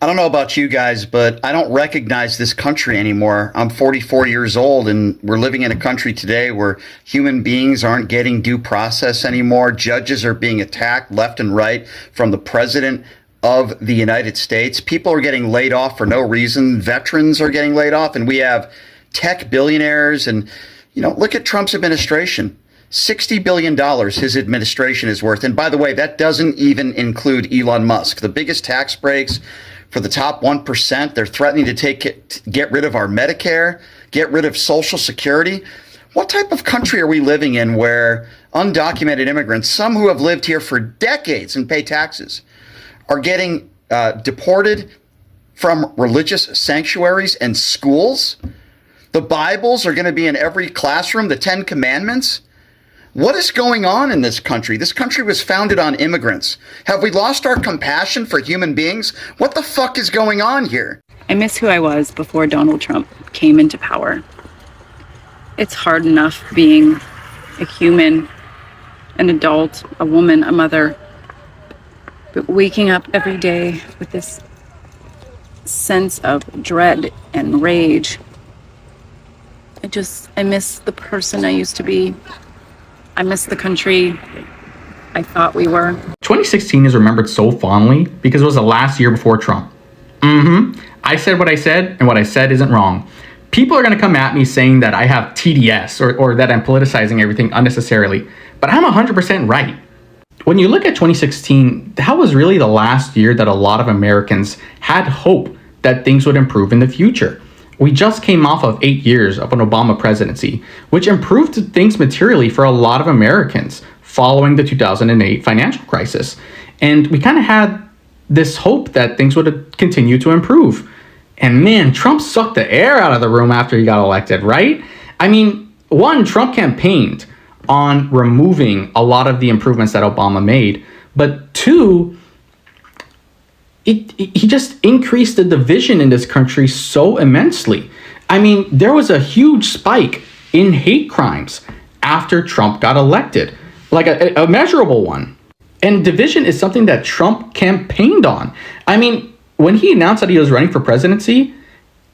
I don't know about you guys, but I don't recognize this country anymore. I'm 44 years old, and we're living in a country today where human beings aren't getting due process anymore. Judges are being attacked left and right from the president of the United States. People are getting laid off for no reason. Veterans are getting laid off, and we have tech billionaires. And, look at Trump's administration. $60 billion his administration is worth. And by the way, that doesn't even include Elon Musk. The biggest tax breaks for the top 1%. They're threatening to get rid of our Medicare, get rid of Social Security. What type of country are we living in where undocumented immigrants, some who have lived here for decades and pay taxes, are getting deported from religious sanctuaries and schools? The Bibles are going to be in every classroom, the Ten Commandments. What is going on in this country? This country was founded on immigrants. Have we lost our compassion for human beings? What the fuck is going on here? I miss who I was before Donald Trump came into power. It's hard enough being a human, an adult, a woman, a mother, but waking up every day with this sense of dread and rage. I miss the person I used to be. I miss the country I thought we were. 2016 is remembered so fondly because it was the last year before Trump. I said what I said, and what I said isn't wrong. People are going to come at me saying that I have TDS or that I'm politicizing everything unnecessarily, but I'm 100% right. When you look at 2016, that was really the last year that a lot of Americans had hope that things would improve in the future. We just came off of 8 years of an Obama presidency, which improved things materially for a lot of Americans following the 2008 financial crisis. And we kind of had this hope that things would continue to improve. And man, Trump sucked the air out of the room after he got elected, right? I mean, one, Trump campaigned on removing a lot of the improvements that Obama made. But two, he just increased the division in this country so immensely. I mean, there was a huge spike in hate crimes after Trump got elected, like a measurable one. And division is something that Trump campaigned on. I mean, when he announced that he was running for presidency,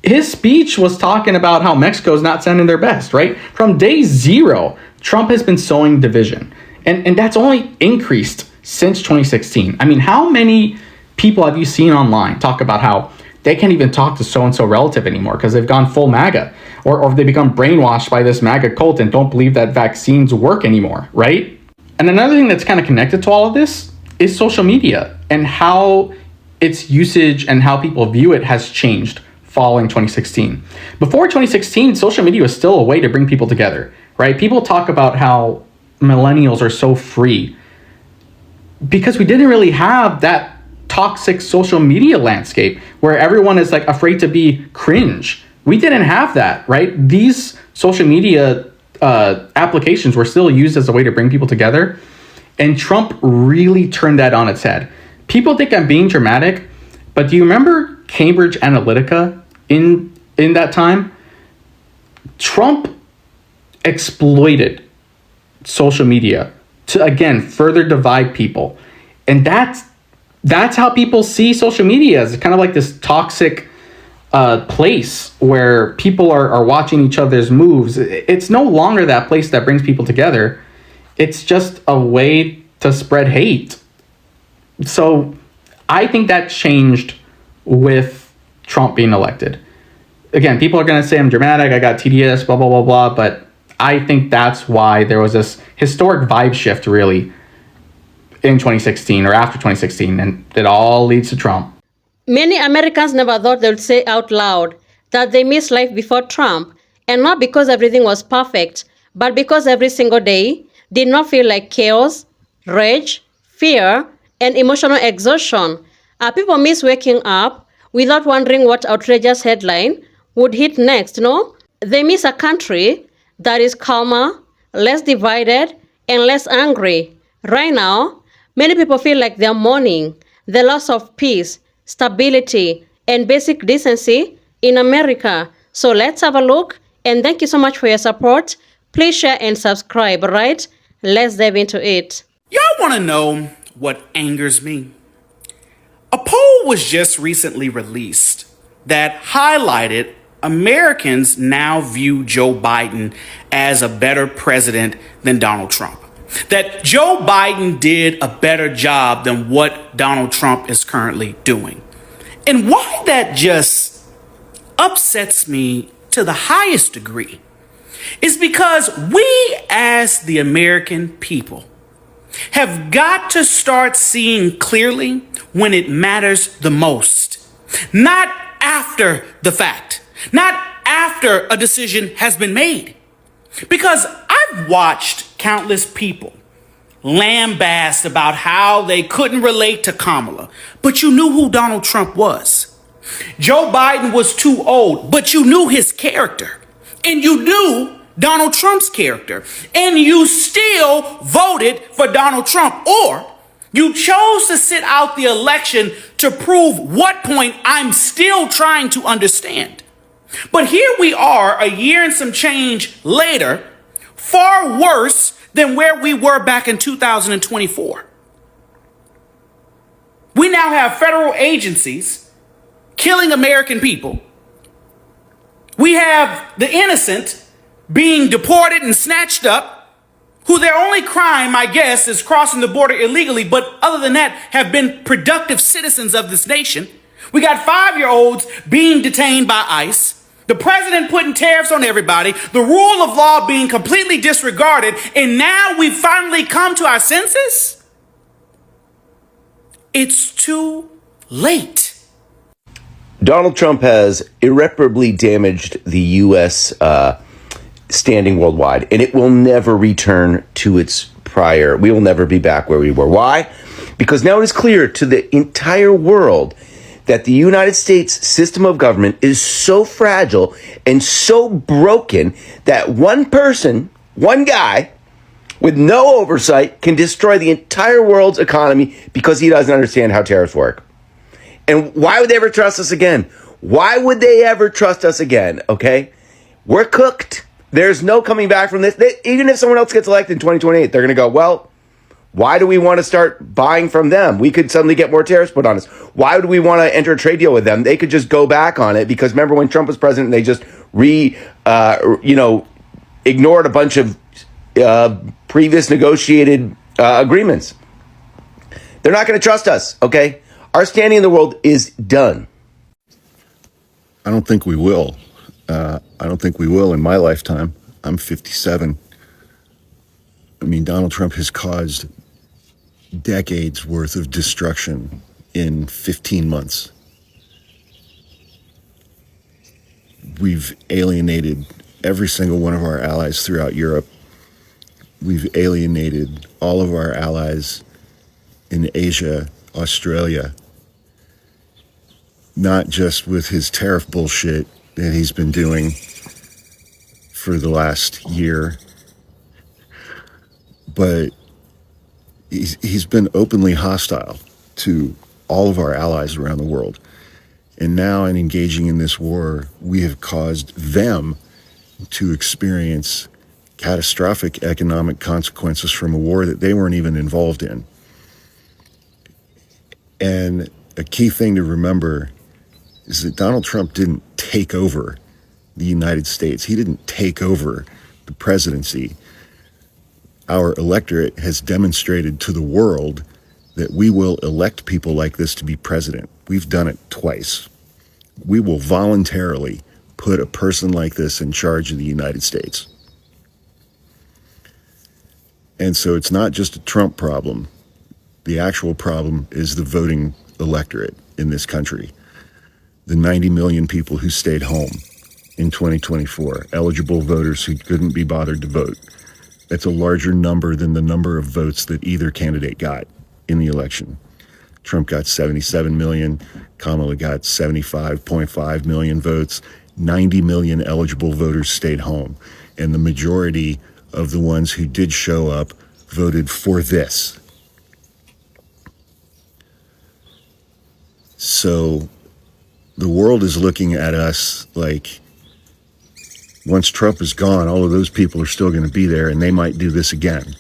his speech was talking about how Mexico's not sending their best, right? From day zero, Trump has been sowing division. And that's only increased since 2016. I mean, how many people have you seen online talk about how they can't even talk to so-and-so relative anymore because they've gone full MAGA, or they become brainwashed by this MAGA cult and don't believe that vaccines work anymore, right? And another thing that's kind of connected to all of this is social media and how its usage and how people view it has changed following 2016. Before 2016, social media was still a way to bring people together, right? People talk about how millennials are so free because we didn't really have that toxic social media landscape where everyone is like afraid to be cringe. We didn't have that, right? These social media applications were still used as a way to bring people together. And Trump really turned that on its head. People think I'm being dramatic, but do you remember Cambridge Analytica in that time? Trump exploited social media to, again, further divide people. And that's how people see social media, as kind of like this toxic place where people are watching each other's moves. It's no longer that place that brings people together. It's just a way to spread hate. So I think that changed with Trump being elected. Again, people are going to say I'm dramatic, I got TDS, blah, blah, blah, blah. But I think that's why there was this historic vibe shift, really, in 2016 or after 2016, and it all leads to Trump. Many Americans never thought they would say out loud that they missed life before Trump, and not because everything was perfect, but because every single day did not feel like chaos, rage, fear, and emotional exhaustion. People miss waking up without wondering what outrageous headline would hit next, no? They miss a country that is calmer, less divided, and less angry. Right now, many people feel like they're mourning the loss of peace, stability, and basic decency in America. So let's have a look, and thank you so much for your support. Please share and subscribe, right? Let's dive into it. Y'all want to know what angers me? A poll was just recently released that highlighted Americans now view Joe Biden as a better president than Donald Trump. That Joe Biden did a better job than what Donald Trump is currently doing. And why that just upsets me to the highest degree is because we as the American people have got to start seeing clearly when it matters the most. Not after the fact, not after a decision has been made. Because I've watched countless people lambast about how they couldn't relate to Kamala, but you knew who Donald Trump was. Joe Biden was too old, but you knew his character. And you knew Donald Trump's character. And you still voted for Donald Trump. Or you chose to sit out the election to prove what point I'm still trying to understand. But here we are, a year and some change later, far worse than where we were back in 2024. We now have federal agencies killing American people. We have the innocent being deported and snatched up, who their only crime, I guess, is crossing the border illegally, but other than that, have been productive citizens of this nation. We got 5-year-olds being detained by ICE. The president putting tariffs on everybody, the rule of law being completely disregarded, and now we've finally come to our senses? It's too late. Donald Trump has irreparably damaged the U.S. Standing worldwide, and it will never return to its prior. We will never be back where we were. Why? Because now it is clear to the entire world that the United States system of government is so fragile and so broken that one person, one guy, with no oversight can destroy the entire world's economy because he doesn't understand how tariffs work. And why would they ever trust us again? Why would they ever trust us again? Okay? We're cooked. There's no coming back from this. Even if someone else gets elected in 2028, they're going to go, well, why do we want to start buying from them? We could suddenly get more tariffs put on us. Why would we want to enter a trade deal with them? They could just go back on it because remember when Trump was president, they just ignored a bunch of previous negotiated agreements. They're not going to trust us, okay? Our standing in the world is done. I don't think we will. I don't think we will in my lifetime. I'm 57. I mean, Donald Trump has caused decades worth of destruction in 15 months. We've alienated every single one of our allies throughout Europe. We've alienated all of our allies in Asia, Australia, not just with his tariff bullshit that he's been doing for the last year, but he's been openly hostile to all of our allies around the world. And now in engaging in this war, we have caused them to experience catastrophic economic consequences from a war that they weren't even involved in. And a key thing to remember is that Donald Trump didn't take over the United States. He didn't take over the presidency. Our electorate has demonstrated to the world that we will elect people like this to be president. We've done it twice. We will voluntarily put a person like this in charge of the United States. And so it's not just a Trump problem. The actual problem is the voting electorate in this country. The 90 million people who stayed home in 2024, eligible voters who couldn't be bothered to vote. That's a larger number than the number of votes that either candidate got in the election. Trump got 77 million, Kamala got 75.5 million votes. 90 million eligible voters stayed home. And the majority of the ones who did show up voted for this. So the world is looking at us like once Trump is gone, all of those people are still going to be there and they might do this again.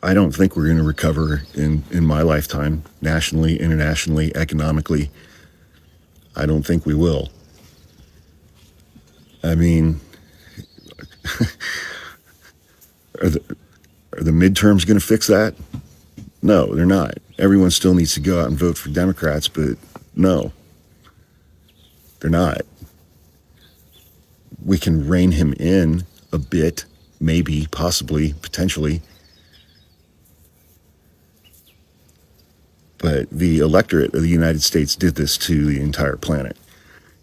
I don't think we're going to recover in my lifetime, nationally, internationally, economically. I don't think we will. I mean, are the midterms going to fix that? No, they're not. Everyone still needs to go out and vote for Democrats, but no, they're not. We can rein him in a bit, maybe, possibly, potentially. But the electorate of the United States did this to the entire planet.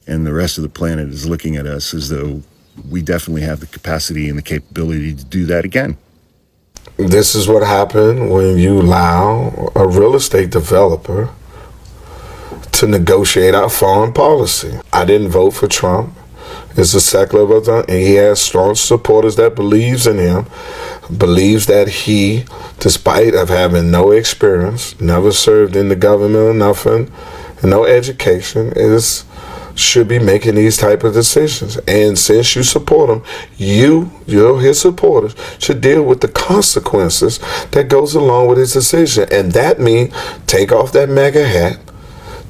And the rest of the planet is looking at us as though we definitely have the capacity and the capability to do that again. This is what happened when you allow a real estate developer to negotiate our foreign policy. I didn't vote for Trump. It's a secular, and he has strong supporters that believes in him, believes that he, despite of having no experience, never served in the government or nothing, and no education, should be making these type of decisions. And since you support him, you're his supporters, should deal with the consequences that goes along with his decision. And that means take off that MAGA hat.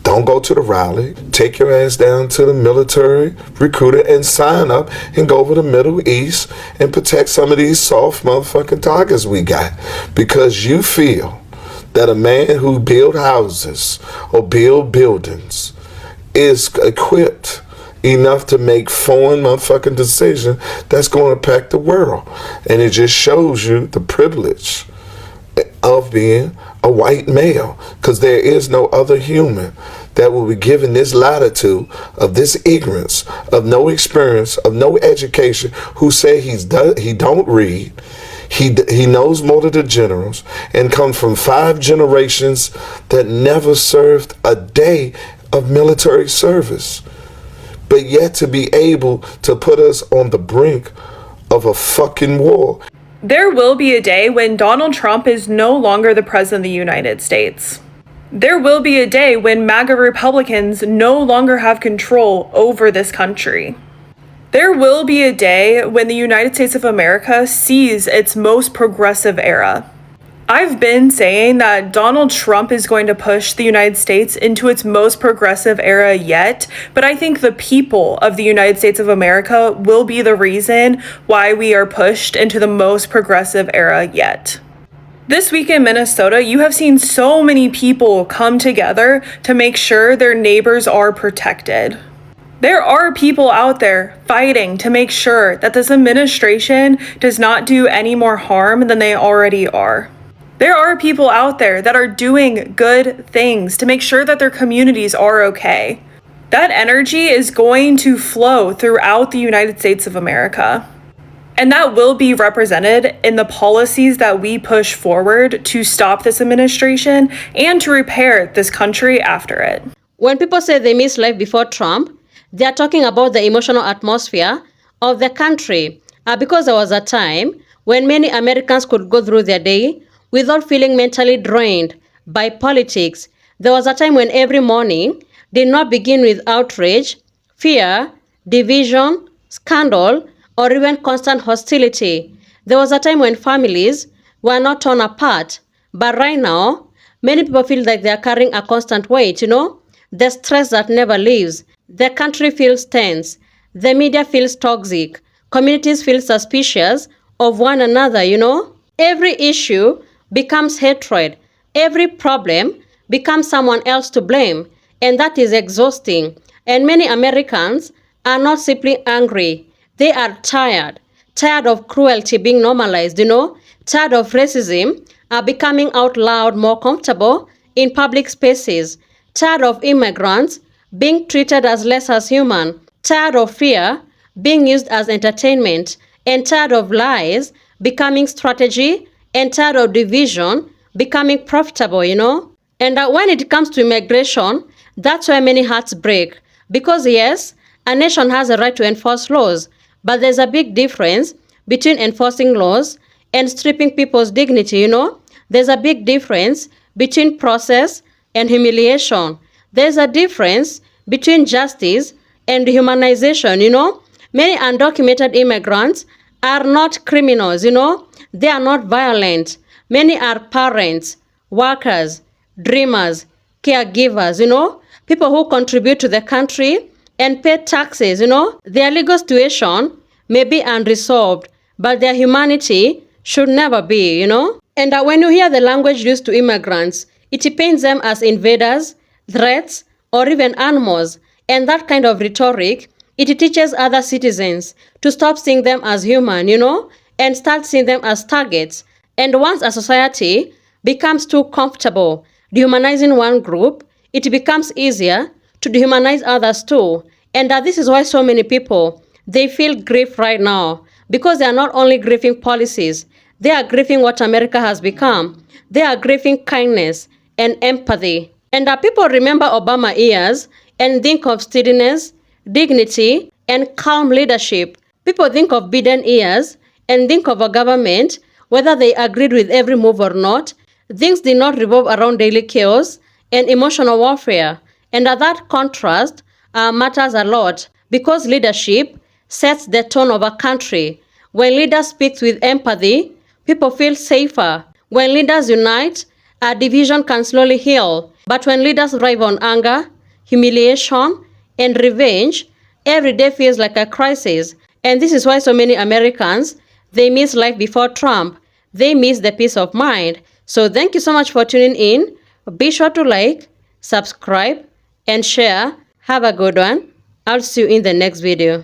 Don't go to the rally. Take your ass down to the military recruiter and sign up and go over to the Middle East and protect some of these soft motherfucking targets we got. Because you feel that a man who build houses or build buildings is equipped enough to make foreign motherfucking decisions that's going to impact the world. And it just shows you the privilege of being a white male, because there is no other human that will be given this latitude of this ignorance, of no experience, of no education, who say he don't read, he knows more than the generals, and come from 5 generations that never served a day of military service, but yet to be able to put us on the brink of a fucking war. There will be a day when Donald Trump is no longer the president of the United States. There will be a day when MAGA Republicans no longer have control over this country. There will be a day when the United States of America sees its most progressive era. I've been saying that Donald Trump is going to push the United States into its most progressive era yet, but I think the people of the United States of America will be the reason why we are pushed into the most progressive era yet. This week in Minnesota, you have seen so many people come together to make sure their neighbors are protected. There are people out there fighting to make sure that this administration does not do any more harm than they already are. There are people out there that are doing good things to make sure that their communities are okay. That energy is going to flow throughout the United States of America. And that will be represented in the policies that we push forward to stop this administration and to repair this country after it. When people say they miss life before Trump, they are talking about the emotional atmosphere of the country. Because there was a time when many Americans could go through their day without feeling mentally drained by politics. There was a time when every morning did not begin with outrage, fear, division, scandal, or even constant hostility. There was a time when families were not torn apart. But right now, many people feel like they are carrying a constant weight, the stress that never leaves. The country feels tense. The media feels toxic. Communities feel suspicious of one another, Every issue becomes hatred. Every problem becomes someone else to blame. And that is exhausting. And many Americans are not simply angry. They are tired of cruelty being normalized, tired of racism becoming out loud more comfortable in public spaces, tired of immigrants being treated as less as human, tired of fear being used as entertainment, and tired of lies becoming strategy, and tired of division becoming profitable, And when it comes to immigration, that's where many hearts break. Because yes, a nation has a right to enforce laws, but there's a big difference between enforcing laws and stripping people's dignity, There's a big difference between process and humiliation. There's a difference between justice and dehumanization, Many undocumented immigrants are not criminals, They are not violent, Many are parents, workers, dreamers, caregivers, people who contribute to the country and pay taxes, Their legal situation may be unresolved, but their humanity should never be, And when you hear the language used to immigrants, it paints them as invaders, threats, or even animals. And that kind of rhetoric, it teaches other citizens to stop seeing them as human, and start seeing them as targets. And once a society becomes too comfortable dehumanizing one group, it becomes easier to dehumanize others too. And this is why so many people, they feel grief right now, because they are not only grieving policies, they are grieving what America has become. They are grieving kindness and empathy. And people remember Obama years and think of steadiness, dignity, and calm leadership. People think of Biden years and think of a government, whether they agreed with every move or not. Things did not revolve around daily chaos and emotional warfare. And that contrast matters a lot, because leadership sets the tone of a country. When leaders speak with empathy, people feel safer. When leaders unite, a division can slowly heal. But when leaders thrive on anger, humiliation, and revenge, every day feels like a crisis. And this is why so many Americans, they miss life before Trump. They miss the peace of mind. So thank you so much for tuning in. Be sure to like, subscribe, and share. Have a good one. I'll see you in the next video.